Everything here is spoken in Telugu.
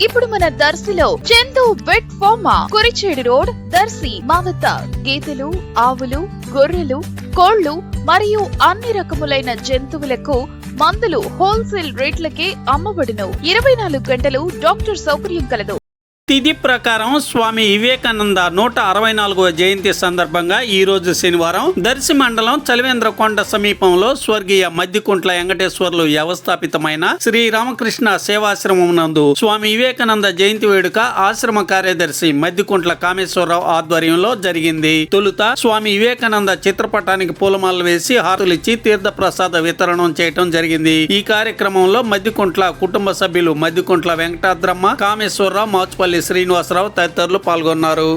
ఇప్పుడు మన దర్శిలో Chandu vet pharma, Kurichedu road, Darsi. మా వద్ద గేదెలు, ఆవులు, గొర్రెలు, కోళ్లు మరియు అన్ని రకములైన జంతువులకు మందులు హోల్సేల్ రేట్లకే అమ్మబడును. 24 గంటలు డాక్టర్ సౌకర్యం కలదు. తిథి ప్రకారం స్వామి వివేకానంద 164వ జయంతి సందర్భంగా ఈ రోజు శనివారం దర్శి మండలం చలివేంద్రకొండ సమీపంలో స్వర్గీయ మద్దికుంట్ల వెంకటేశ్వర్లు వ్యవస్థాపితమైన శ్రీ రామకృష్ణ సేవాశ్రమం నందు స్వామి వివేకానంద జయంతి వేడుక ఆశ్రమ కార్యదర్శి మద్దికుంట్ల కామేశ్వరరావు ఆధ్వర్యంలో జరిగింది. తొలుత స్వామి వివేకానంద చిత్రపటానికి పూలమాలలు వేసి హారతులిచ్చి తీర్థ ప్రసాద వితరణం చేయటం జరిగింది. ఈ కార్యక్రమంలో మద్దికుంట్ల కుటుంబ సభ్యులు మద్దికుంట్ల వెంకటాద్రమ్మ, కామేశ్వరరావు, మాచుపల్లి శ్రీనివాసరావు తదితరులు పాల్గొన్నారు.